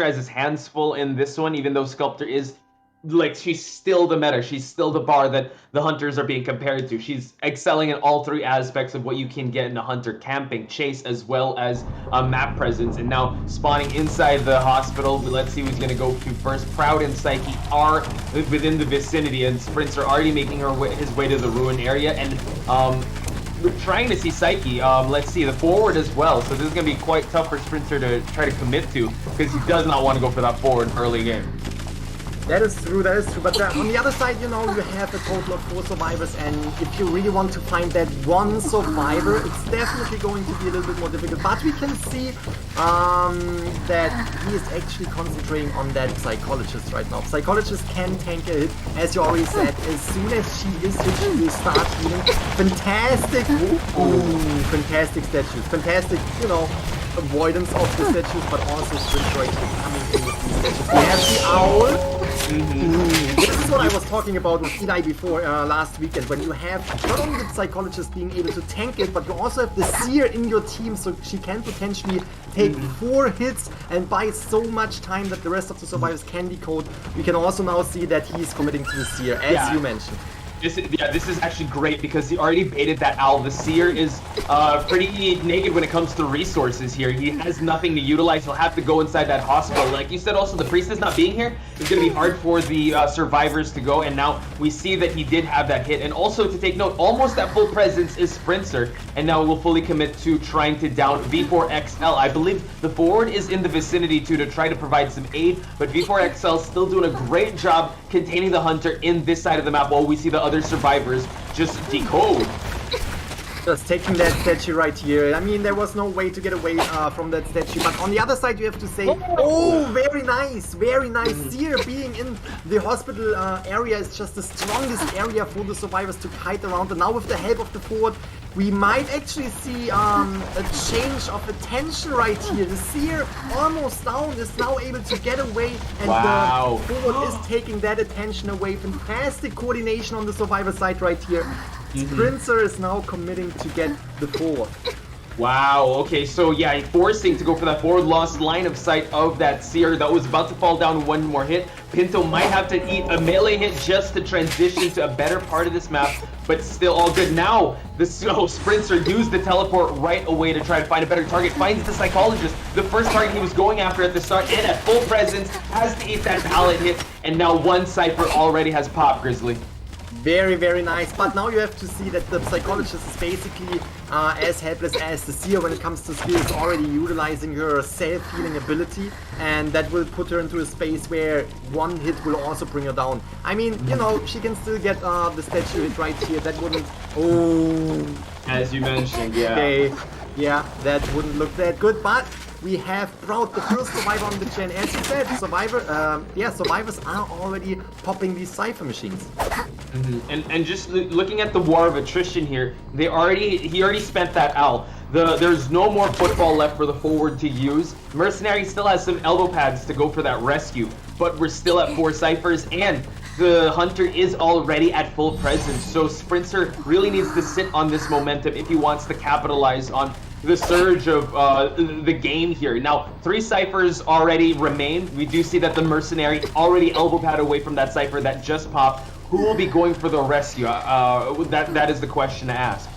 has his hands full in this one, even though Sculptor is like, she's still the meta. She's still the bar that the hunters are being compared to. She's excelling in all three aspects of what you can get in a hunter: camping, chase, as well as map presence. And now spawning inside the hospital. Let's see who's going to go to first. Proud and Psyche are within the vicinity, and Sprints are already making his way to the ruin area. And we're trying to see Psyche. Let's see the forward as well. So this is going to be quite tough for Sprinter to try to commit to, because he does not want to go for that forward early game. That is true, but on the other side, you know, you have a total of 4 survivors, and if you really want to find that one survivor, it's definitely going to be a little bit more difficult. But we can see that he is actually concentrating on that Psychologist right now. Psychologist can tank a hit, as you already said. As soon as she is hit, she will start healing. Fantastic, fantastic statues, fantastic, you know, avoidance of the statues, but also sprint right here coming in with these statues. We have the owl. This is what I was talking about with Eli before last weekend, when you have not only the Psychologist being able to tank it, but you also have the Seer in your team, so she can potentially take 4 hits and buy so much time that the rest of the survivors can decode. We can also now see that he's committing to the Seer, as you mentioned. This is actually great, because he already baited that owl. The Seer is pretty naked when it comes to resources here. He has nothing to utilize. He'll have to go inside that hospital. Like you said, also the Priestess not being here is going to be hard for the survivors to go. And now we see that he did have that hit. And also to take note, almost at full presence is Sprinter. And now we'll fully commit to trying to down V4XL. I believe the forward is in the vicinity too, to try to provide some aid. But V4XL still doing a great job containing the hunter in this side of the map, while we see the other survivors just decode. Just taking that statue right here. I mean, there was no way to get away from that statue, but on the other side you have to say, oh, very nice, very nice. Seer being in the hospital area is just the strongest area for the survivors to kite around, and now with the help of the forward, we might actually see a change of attention right here. The Seer, almost down, is now able to get away, and the forward is taking that attention away. Fantastic coordination on the survivor side right here. Sprinter is now committing to get the forward. Wow, okay, so yeah, forcing to go for that forward, lost line of sight of that Seer that was about to fall down one more hit. Pinto might have to eat a melee hit just to transition to a better part of this map, but still all good. Now, the Sprinter used the teleport right away to try to find a better target, finds the Psychologist, the first target he was going after at the start, and at full presence, has to eat that pallet hit, and now one Cypher already has popped, Grizzly. Very, very nice, but now you have to see that the Psychologist is basically as helpless as the Seer when it comes to skills, already utilizing her self-healing ability, and that will put her into a space where one hit will also bring her down. I mean, you know, she can still get the statue hit right here. That wouldn't... Oh... As you mentioned, yeah. Okay, yeah, that wouldn't look that good, but we have Proud, the first survivor on the gen. As you said, survivors are already popping these Cypher machines. And just looking at the war of attrition here, he already spent that owl. There's no more football left for the forward to use. Mercenary still has some elbow pads to go for that rescue, but we're still at 4 Cyphers, and the hunter is already at full presence. So Sprinter really needs to sit on this momentum if he wants to capitalize on the surge of the game here. Now, 3 Cyphers already remain. We do see that the Mercenary already elbow pad away from that Cypher that just popped. Who will be going for the rescue? That is the question to ask.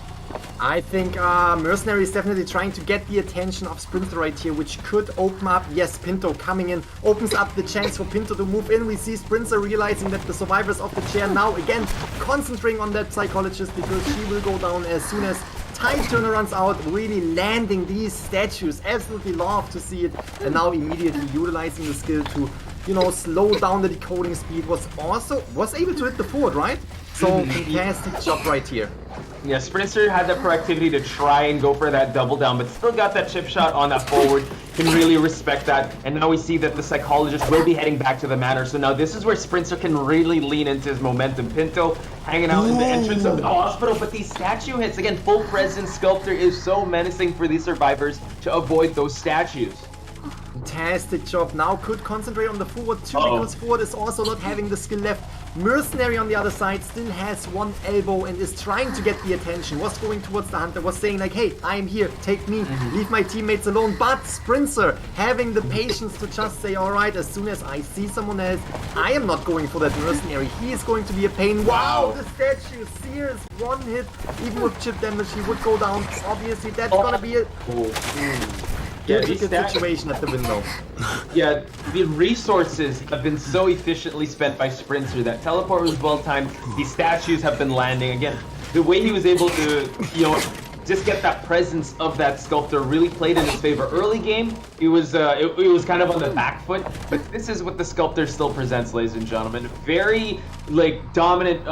I think Mercenary is definitely trying to get the attention of Sprinter right here, which could open up, yes, Pinto coming in, opens up the chance for Pinto to move in. We see Sprinter realizing that the survivors of the chair now, again, concentrating on that Psychologist, because she will go down as soon as time turner runs out, really landing these statues. Absolutely love to see it, and now immediately utilizing the skill to, you know, slow down the decoding speed. Was able to hit the forward, right? So fantastic job right here. Yeah, Sprinter had that proactivity to try and go for that double down, but still got that chip shot on that forward. Can really respect that. And now we see that the Psychologist will be heading back to the manor. So now this is where Sprinter can really lean into his momentum. Pinto hanging out in the entrance of the hospital, but these statue hits, again, full presence. Sculptor is so menacing for these survivors to avoid those statues. Fantastic job. Now could concentrate on the forward too, because forward is also not having the skill left. Mercenary on the other side still has one elbow and is trying to get the attention. Was going towards the hunter, was saying like, hey, I'm here, take me, leave my teammates alone. But Sprinter having the patience to just say, alright, as soon as I see someone else, I am not going for that mercenary. He is going to be a pain. Wow, the statue, Sears, one hit, even with chip damage, he would go down. Obviously, that's gonna be a difficult situation at the window. Yeah, the resources have been so efficiently spent by Sprinter. That teleport was well timed. These statues have been landing. Again, the way he was able to, just get that presence of that sculptor really played in his favor. Early game, it was kind of on the back foot, but this is what the sculptor still presents, ladies and gentlemen. Very dominant,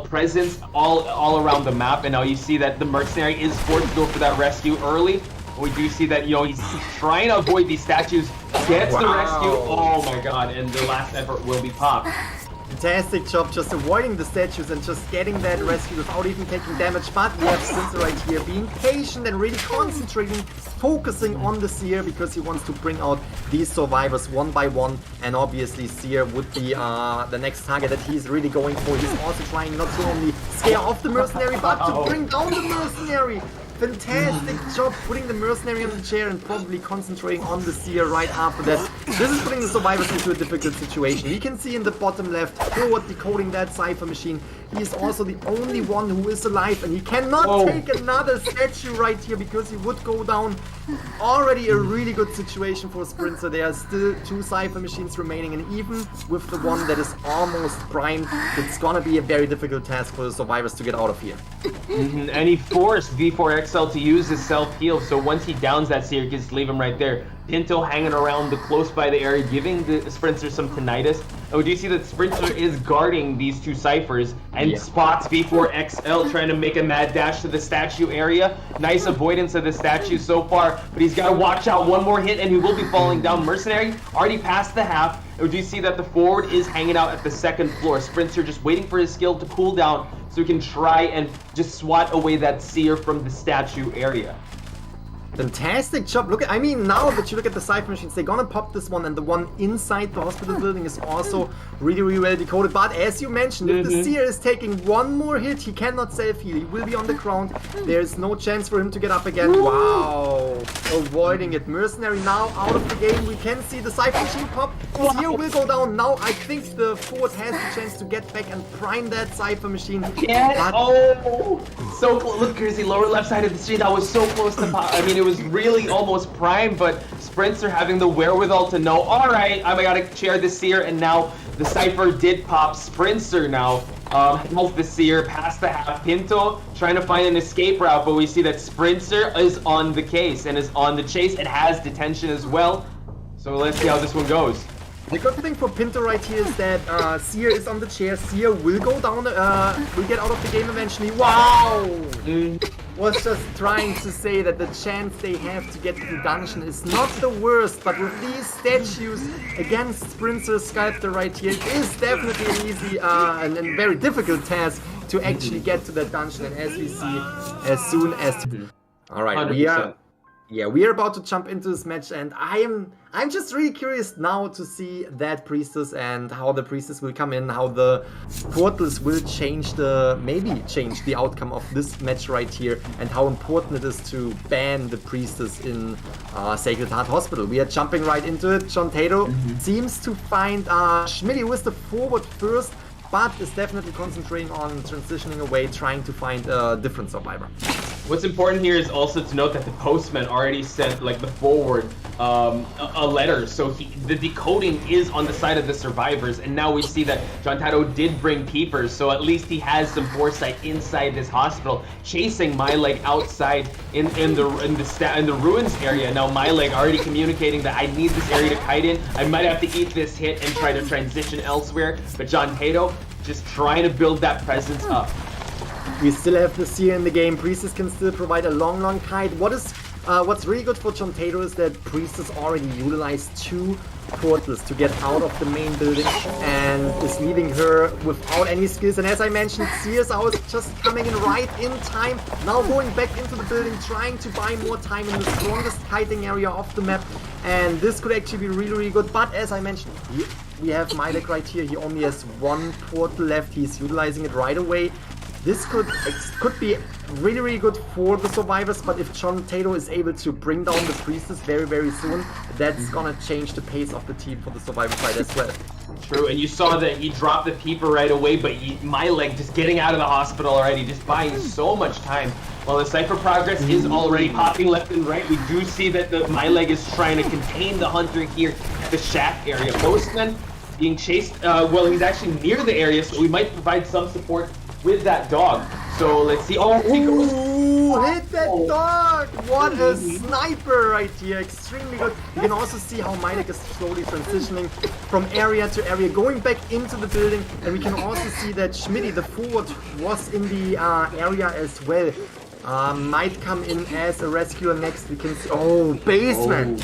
presence all around the map, and now you see that the mercenary is forced to go for that rescue early. We do see that, he's trying to avoid these statues, gets the rescue, oh my god, and the last effort will be popped. Fantastic job just avoiding the statues and just getting that rescue without even taking damage. But we have Sprinter right here being patient and really concentrating, focusing on the Seer because he wants to bring out these survivors one by one. And obviously Seer would be the next target that he's really going for. He's also trying not to only scare off the mercenary but to bring down the mercenary. Fantastic job putting the mercenary on the chair and probably concentrating on the Seer right after that. This is putting the survivors into a difficult situation. We can see in the bottom left, forward decoding that Cypher machine. He is also the only one who is alive and he cannot take another statue right here because he would go down. Already a really good situation for Sprinter. There are still 2 Cypher machines remaining, and even with the one that is almost primed, it's gonna be a very difficult task for the survivors to get out of here. And he forced V4XL to use his self-heal, so once he downs that Seer, he can just leave him right there. Pinto hanging around close by the area, giving the Sprinter some tinnitus. And we do see that Sprinter is guarding these 2 Cyphers and spots V4XL trying to make a mad dash to the statue area. Nice avoidance of the statue so far, but he's got to watch out. One more hit and he will be falling down. Mercenary already past the half. And we do see that the forward is hanging out at the 2nd floor. Sprinter just waiting for his skill to cool down so he can try and just swat away that Seer from the statue area. Fantastic job. Look, I mean, now that you look at the Cypher machines, they're gonna pop this one, and the one inside the hospital building is also really, really well decoded. But as you mentioned, if the Seer is taking one more hit, he cannot self-heal. He will be on the ground. There's no chance for him to get up again. Wow. Avoiding it. Mercenary now out of the game. We can see the Cypher machine pop. Seer will go down. Now I think the forward has the chance to get back and prime that Cypher machine. Yeah. Oh, so close. Look, Kersey, lower left side of the street. That was so close to pop. I mean, it was really almost prime, but Sprinter having the wherewithal to know, all right, I gotta chair the Seer, and now the Cypher did pop. Sprinter now has the Seer past the half. Pinto trying to find an escape route, but we see that Sprinter is on the case and is on the chase. It has detention as well, so let's see how this one goes. The good thing for Pinto right here is that Seer is on the chair. Seer will go down, will get out of the game eventually. Wow! Was just trying to say that the chance they have to get to the dungeon is not the worst, but with these statues against Sprinter Sculptor right here, it is definitely an easy and very difficult task to actually get to that dungeon. And as we see, as soon as... Alright, 100%. we are about to jump into this match, and I'm just really curious now to see that Priestess and how the Priestess will come in, how the portals will maybe change the outcome of this match right here, and how important it is to ban the Priestess in Sacred Heart Hospital. We are jumping right into it. John Tato seems to find Schmidty, who is the forward first, but is definitely concentrating on transitioning away, trying to find a different survivor. What's important here is also to note that the postman already sent the forward a letter, so the decoding is on the side of the survivors, and now we see that John Tato did bring peepers, so at least he has some foresight inside this hospital, chasing MyLeg outside in the ruins area. Now MyLeg already communicating that I need this area to kite in. I might have to eat this hit and try to transition elsewhere, but John Tato just trying to build that presence up. We still have the Seer in the game. Priestess can still provide a long kite. What is What's really good for John Tato is that Priestess already utilized 2 portals to get out of the main building and is leaving her without any skills. And as I mentioned, CSO is just coming in right in time, now going back into the building, trying to buy more time in the strongest kiting area of the map. And this could actually be really, really good. But as I mentioned, we have Milek right here. He only has 1 portal left. He's utilizing it right away. This could be really, really good for the survivors, but if John Tato is able to bring down the Priestess very, very soon, that's gonna change the pace of the team for the survivor side as well. True, and you saw that he dropped the peeper right away, but Milek just getting out of the hospital already, just buying so much time. While the Cypher progress is already popping left and right, we do see that Milek is trying to contain the Hunter here at the shack area. Postman being chased, well, he's actually near the area, so we might provide some support with that dog. So let's see. Oh, he goes. Ooh, hit that dog! What a sniper right here. Extremely good. You can also see how Milek is slowly transitioning from area to area, going back into the building. And we can also see that Schmitty, the forward, was in the area as well. Might come in as a rescuer next. We can see. Oh, basement!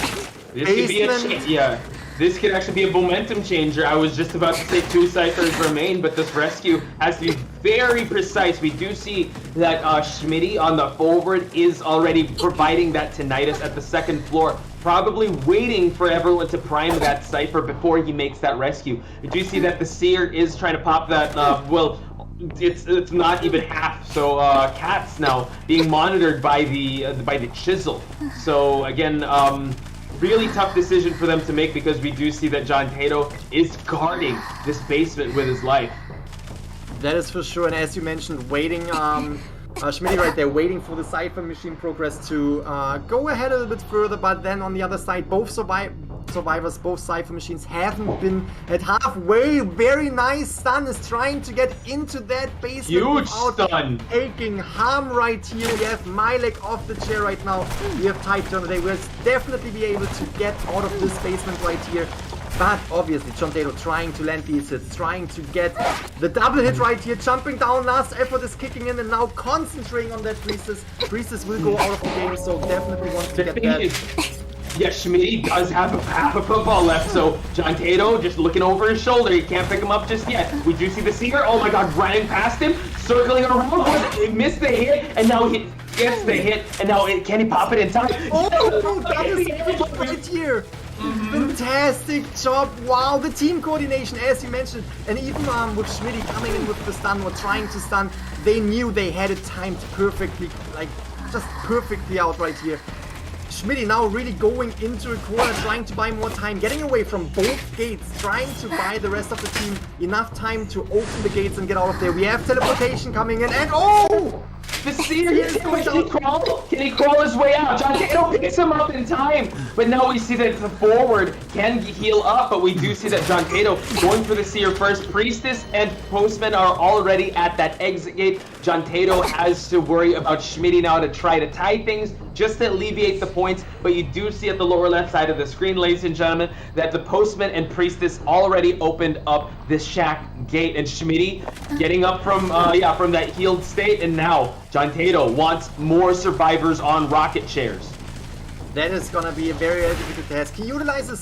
This could be a this could actually be a momentum changer. I was just about to say 2 ciphers remain, but this rescue has to be very precise. We do see that Schmitty on the forward is already providing that tinnitus at the 2nd floor, probably waiting for everyone to prime that cipher before he makes that rescue. We do see that the Seer is trying to pop that, well, it's not even half. So Cat's now being monitored by the chisel. So again, really tough decision for them to make, because we do see that John Tato is guarding this basement with his life. That is for sure, and as you mentioned, waiting, Schmitty right there, waiting for the Cypher machine progress to go ahead a little bit further, but then on the other side, both survivors, both Cypher machines haven't been at halfway. Very nice. Stun is trying to get into that basement. Huge stun. Taking harm right here. We have Milek off the chair right now. We have Titan. They will definitely be able to get out of this basement right here. But obviously, John Tato trying to land these hits, trying to get the double hit right here, jumping down. Last effort is kicking in, and now concentrating on that Priestess. Priestess will go out of the game, so definitely wants to get that. Yeah, Schmitty does have half a football left, so John Tato just looking over his shoulder. He can't pick him up just yet. We do see the Seeker. Oh my god, running past him, circling around. He missed the hit, and now he gets the hit, and now can he pop it in time? Oh, that is right here. Fantastic job. Wow, the team coordination, as you mentioned, and even with Schmitty coming in with the stun or trying to stun, they knew they had it timed perfectly, like just perfectly out right here. Schmitty now really going into a corner, trying to buy more time, getting away from both gates, trying to buy the rest of the team enough time to open the gates and get out of there. We have teleportation coming in, and oh! The Seer, can he crawl his way out? John Tato picks him up in time, but now we see that the forward can heal up, but we do see that John Tato going for the Seer first. Priestess and Postman are already at that exit gate. John Tato has to worry about Schmitty now to try to tie things, just to alleviate the points, but you do see at the lower left side of the screen, ladies and gentlemen, that the Postman and Priestess already opened up this shack gate, and Schmitty getting up from that healed state, and now John Tato wants more survivors on rocket chairs. That is gonna be a very difficult task. He utilized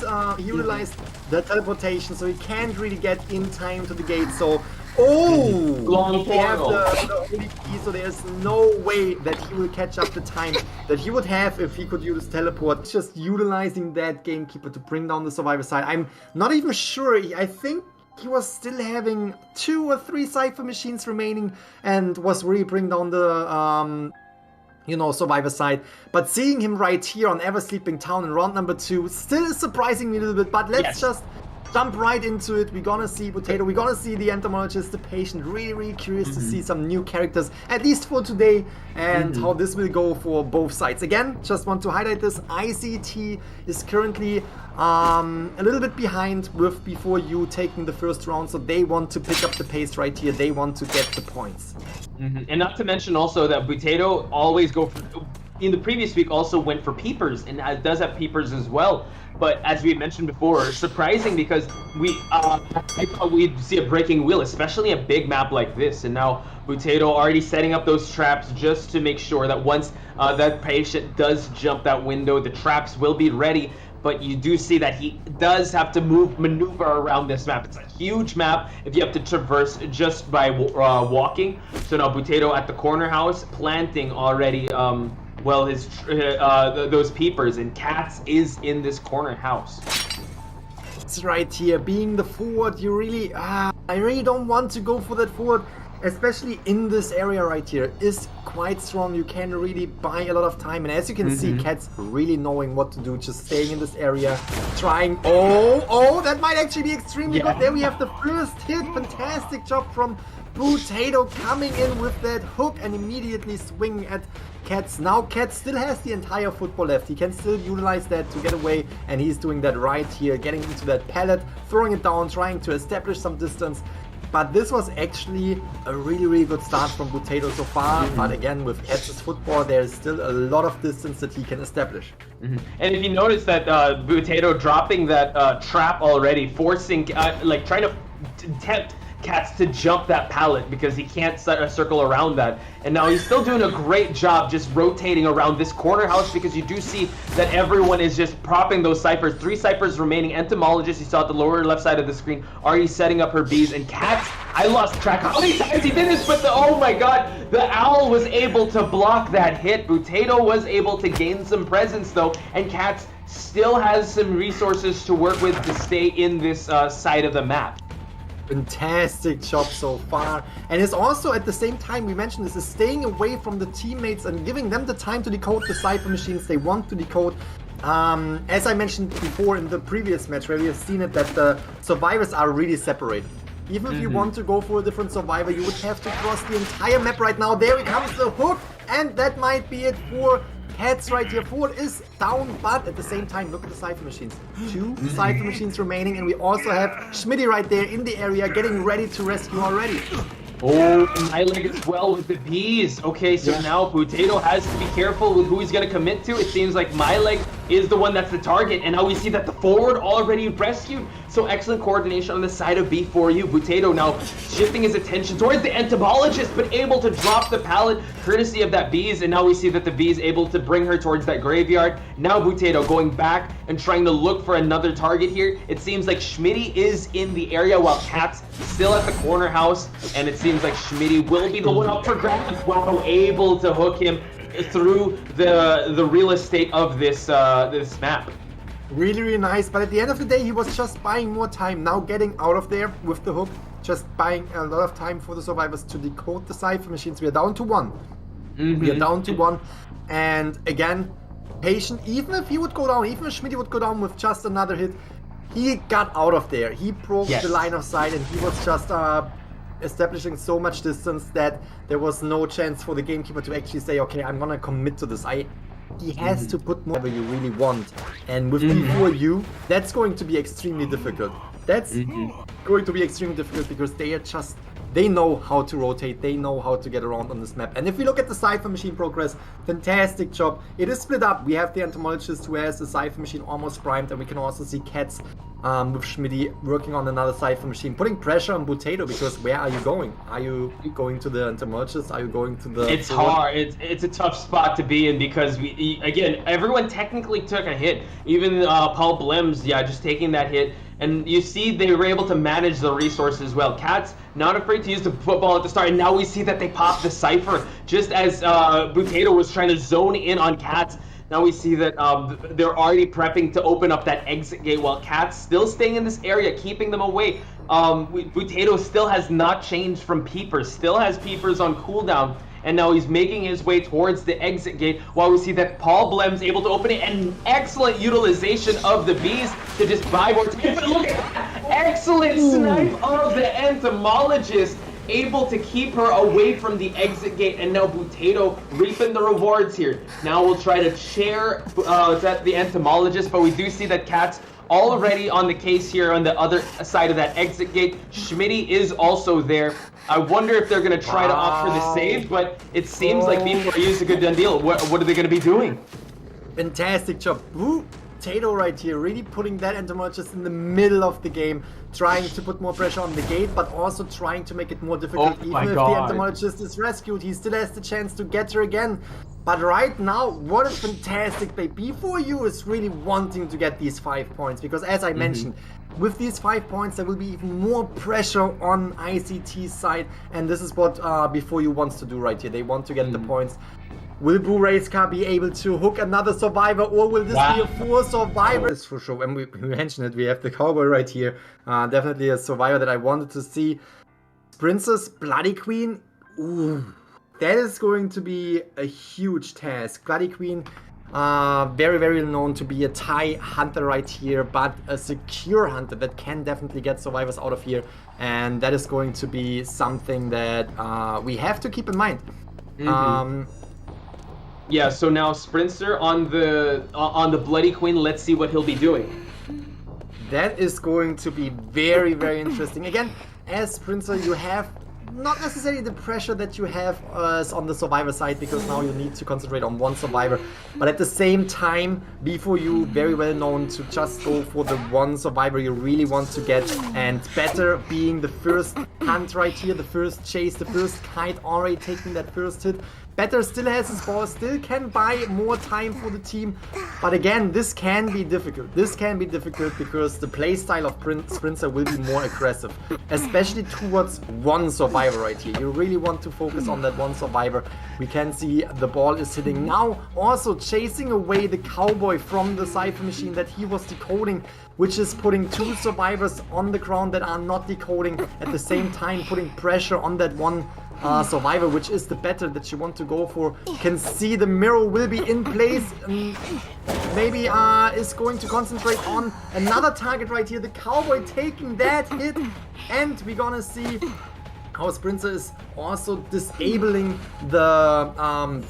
the teleportation, so he can't really get in time to the gate. So, long they have the only key, so there's no way that he will catch up the time that he would have if he could use teleport. Just utilizing that gamekeeper to bring down the survivor side. I'm not even sure. I think he was still having 2 or 3 Cypher machines remaining and was really bringing down the survivor side. But seeing him right here on Ever Sleeping Town in round number 2 still is surprising me a little bit, but let's just jump right into it. We're gonna see Potato, we're gonna see the Entomologist, the Patient. Really, really curious to see some new characters, at least for today, and how this will go for both sides. Again, just want to highlight this. ICT is currently a little bit behind with B4U taking the first round, so they want to pick up the pace right here. They want to get the points. And not to mention also that Potato always go for, in the previous week also went for peepers, and does have peepers as well. But as we mentioned before, surprising because I thought we'd see a breaking wheel, especially a big map like this. And now Butedo already setting up those traps just to make sure that once that patient does jump that window, the traps will be ready. But you do see that he does have to maneuver around this map. It's a huge map if you have to traverse just by walking. So now Butedo at the corner house, planting already well his those peepers, and Cats is in this corner house. It's right here, being the forward, you really, I really don't want to go for that forward, especially in this area right here, is quite strong. You can really buy a lot of time, and as you can see, Cats really knowing what to do, just staying in this area, trying, oh, that might actually be extremely good. There we have the first hit, fantastic job from Butedo coming in with that hook and immediately swinging at Cats. Now Cats still has the entire football left. He can still utilize that to get away, and he's doing that right here, getting into that pallet, throwing it down, trying to establish some distance. But this was actually a really good start from Butedo so far. But again, with Cats' football, there's still a lot of distance that he can establish. And if you notice that Butedo dropping that trap already, forcing, like trying to tempt Cats to jump that pallet because he can't set a circle around that. And now he's still doing a great job just rotating around this corner house, because you do see that everyone is just propping those ciphers. 3 ciphers remaining. Entomologist, you saw at the lower left side of the screen, already setting up her bees. And Cats, I lost track how many times he did this, but oh my god, the owl was able to block that hit. Butedo was able to gain some presence though, and Cats still has some resources to work with to stay in this side of the map. Fantastic job so far, and it's also at the same time, we mentioned this, is staying away from the teammates and giving them the time to decode the cipher machines they want to decode. As I mentioned before in the previous match where we have seen it, that the survivors are really separated. Even if you want to go for a different survivor, you would have to cross the entire map right now. There comes the hook, and that might be it for Cats right here. Forward is down, but at the same time, look at the cipher machines. 2 cipher machines remaining, and we also have Schmitty right there in the area getting ready to rescue already. Oh, my leg as well with the bees. Okay, so now Butedo has to be careful with who he's going to commit to. It seems like my leg is the one that's the target, and now we see that the forward already rescued. So excellent coordination on the side of B4U. Butedo now shifting his attention towards the entomologist, but able to drop the pallet courtesy of that bees, and now we see that the bees able to bring her towards that graveyard. Now Butedo going back and trying to look for another target here. It seems like Schmitty is in the area while Cats still at the corner house, and it seems like Schmitty will be the one up for grabs. Wow, able to hook him through the real estate of this this map. Really nice, but at the end of the day, he was just buying more time. Now getting out of there with the hook, just buying a lot of time for the survivors to decode the cipher machines. We are down to 1. We are down to 1, and again, patient. Even if he would go down, even if Schmitty would go down with just another hit, he got out of there. He broke the line of sight, and he was just establishing so much distance that there was no chance for the gamekeeper to actually say, okay, I'm gonna commit to this. He has to put more whatever you really want, and with B4U, that's going to be extremely difficult. That's going to be extremely difficult because they know how to rotate, they know how to get around on this map. And if we look at the cipher machine progress, fantastic job. It is split up. We have the entomologist who has the cipher machine almost primed, and we can also see Cats with Schmitty working on another cipher machine, putting pressure on Butedo, because where are you going? Are you going to the entomologist? Are you going to the... It's hard. It's a tough spot to be in because, again, everyone technically took a hit. Even Paul Blems, just taking that hit. And you see they were able to manage the resources well. Cats not afraid to use the football at the start, and now we see that they pop the cipher just as Butedo was trying to zone in on Cats. Now we see that they're already prepping to open up that exit gate while Cats still staying in this area, keeping them away. Butedo still has not changed from peepers, still has peepers on cooldown, and now he's making his way towards the exit gate while we see that Paul Blem's able to open it, and excellent utilization of the bees to just buy more time. But look at that! Excellent snipe of the entomologist, able to keep her away from the exit gate, and now Butedo reaping the rewards here. Now we'll try to chair the entomologist, but we do see that Cats already on the case here on the other side of that exit gate. Schmitty is also there. I wonder if they're going to try to opt for the save, but it seems like B4U is a good done deal. What are they going to be doing? Fantastic job. Ooh, potato right here, really putting that entomologist in the middle of the game, trying to put more pressure on the gate, but also trying to make it more difficult. Even if the entomologist is rescued, he still has the chance to get her again. But right now, what a fantastic play. B4U is really wanting to get these 5 points, because as I mentioned, with these 5 points, there will be even more pressure on ICT's side, and this is what B4U wants to do right here. They want to get the points. Will Blue Race Car be able to hook another survivor, or will this be a 4 survivors? For sure, when we mentioned it, we have the cowboy right here. Definitely a survivor that I wanted to see. Princess Bloody Queen. Ooh, that is going to be a huge task. Bloody Queen, very, very known to be a TIE hunter right here, but a secure hunter that can definitely get survivors out of here. And that is going to be something that we have to keep in mind. Yeah, so now Sprinter on the Bloody Queen, let's see what he'll be doing. That is going to be very, very interesting. Again, as Sprinter, you have not necessarily the pressure that you have on the survivor side, because now you need to concentrate on one survivor. But at the same time, B4U, very well known to just go for the one survivor you really want to get, and better being the first hunt right here, the first chase, the first kite, already taking that first hit. Better still has his ball, still can buy more time for the team. But again, this can be difficult. This can be difficult because the playstyle of Sprinter will be more aggressive, especially towards one survivor right here. You really want to focus on that one survivor. We can see the ball is hitting now, also chasing away the cowboy from the cipher machine that he was decoding, which is putting 2 survivors on the ground that are not decoding, at the same time putting pressure on that one survivor, which is the better that you want to go for. Can see the mirror will be in place, and maybe is going to concentrate on another target right here, the cowboy taking that hit, and we're gonna see how Sprinter is also disabling the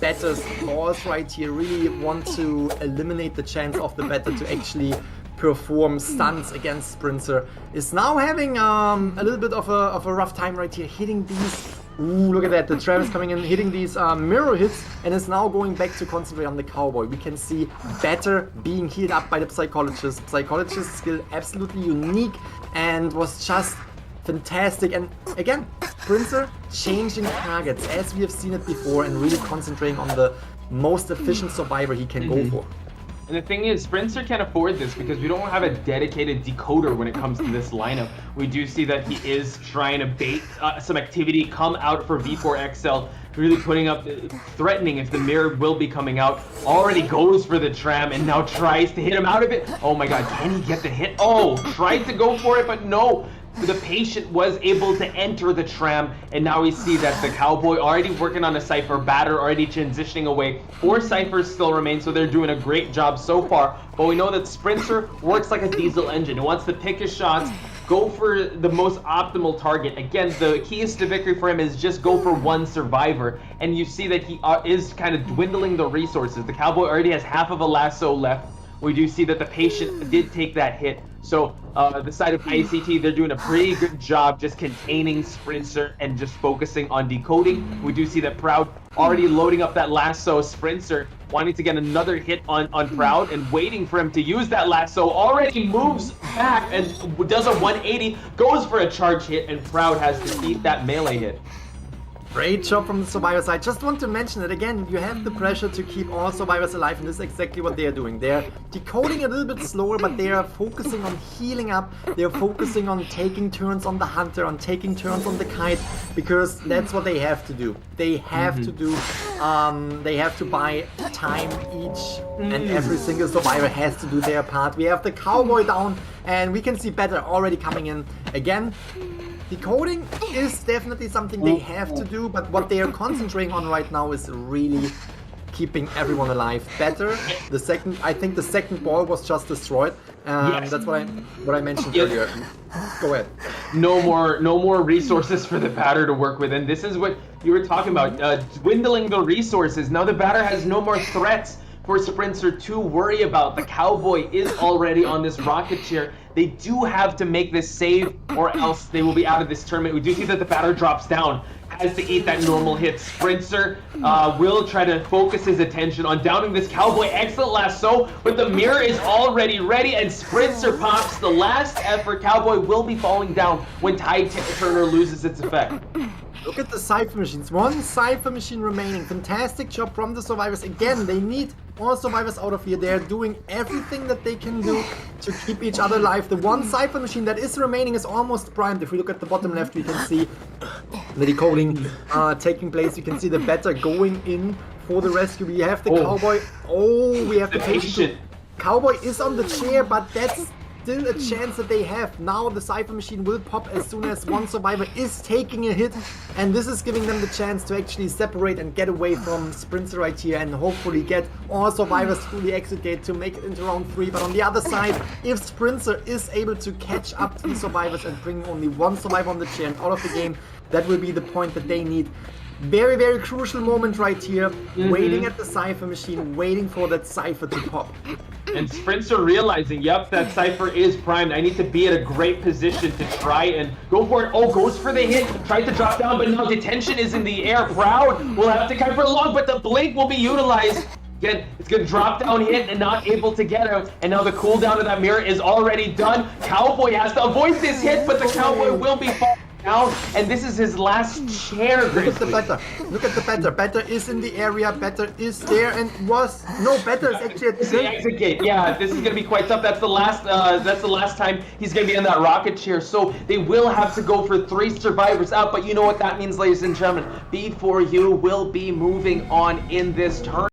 batter's balls right here. Really want to eliminate the chance of the batter to actually perform stunts against Sprinter. Is now having a little bit of a rough time right here, hitting these. Ooh, look at that, the Travis coming in, hitting these mirror hits, and is now going back to concentrate on the cowboy. We can see Batter being healed up by the Psychologist. Psychologist skill absolutely unique and was just fantastic. And again, Sprinter changing targets as we have seen it before and really concentrating on the most efficient survivor he can go for. And the thing is, Sprinter can't afford this because we don't have a dedicated decoder when it comes to this lineup. We do see that he is trying to bait some activity, come out for V4XL, really putting up, threatening if the mirror will be coming out. Already goes for the tram and now tries to hit him out of it. Oh my god, can he get the hit? Oh, tried to go for it, but no. The patient was able to enter the tram, and now we see that the cowboy already working on a cipher, Batter already transitioning away. 4 ciphers still remain, so they're doing a great job so far. But we know that Sprinter works like a diesel engine. It wants to pick his shots, go for the most optimal target. Again, the keys to victory for him is just go for one survivor, and you see that he is kind of dwindling the resources. The cowboy already has half of a lasso left. We do see that the patient did take that hit. So the side of ICT, they're doing a pretty good job just containing Sprinter and just focusing on decoding. We do see that Proud already loading up that lasso. Sprinter wanting to get another hit on Proud and waiting for him to use that lasso. Already moves back and does a 180, goes for a charge hit, and Proud has to eat that melee hit. Great job from the survivor side. Just want to mention that again, you have the pressure to keep all survivors alive, and this is exactly what they are doing. They're decoding a little bit slower, but they are focusing on healing up. They're focusing on taking turns on the hunter, on taking turns on the kite, because that's what they have to do. They have to do, they have to buy time each, and every single survivor has to do their part. We have the cowboy down, and we can see Batter already coming in again. Decoding is definitely something they have to do, but what they are concentrating on right now is really keeping everyone alive. Batter, I think the second ball was just destroyed. Yes. That's what I mentioned earlier. Go ahead. No more resources for the Batter to work with, and this is what you were talking about, dwindling the resources. Now the Batter has no more threats for Sprinter to worry about. The cowboy is already on this rocket chair. They do have to make this save or else they will be out of this tournament. We do see that the Batter drops down. has to eat that normal hit. Sprinter will try to focus his attention on downing this Cowboy. Excellent lasso, but the mirror is already ready, and Sprinter pops the last effort. Cowboy will be falling down when Tide Turner loses its effect. Look at the Cypher machines. One Cypher machine remaining. Fantastic job from the survivors. Again, they need all survivors out of here. They're doing everything that they can do to keep each other alive. The one Cypher machine that is remaining is almost primed. If we look at the bottom left, we can see the decoding taking place. You can see the batter going in for the rescue. We have the Cowboy. Oh, we have the patient. Cowboy is on the chair, but that's still a chance that they have. Now the Cypher machine will pop as soon as one survivor is taking a hit, and this is giving them the chance to actually separate and get away from Sprinter right here and hopefully get all survivors through the exit gate to make it into round 3. But on the other side, if Sprinter is able to catch up to the survivors and bring only one survivor on the chair and out of the game, that will be the point that they need. Very, very crucial moment right here. Waiting at the Cypher machine, waiting for that Cypher to pop. And Sprinter realizing, yep, that Cypher is primed. I need to be at a great position to try and go for it. Oh, goes for the hit, tried to drop down, but now detention is in the air. Proud will have to come for long, but the blink will be utilized. Again, it's going to drop down hit and not able to get out. And now the cooldown of that mirror is already done. Cowboy has to avoid this hit, but the Cowboy will be falling down, and this is his last chair. Look at the batter. Look at the batter. Batter is in the area. Batter is there and was batter is actually at the exit gate. Yeah, this is gonna be quite tough. That's the last time he's gonna be in that rocket chair. So they will have to go for 3 survivors out. But you know what that means, ladies and gentlemen. B4U will be moving on in this turn.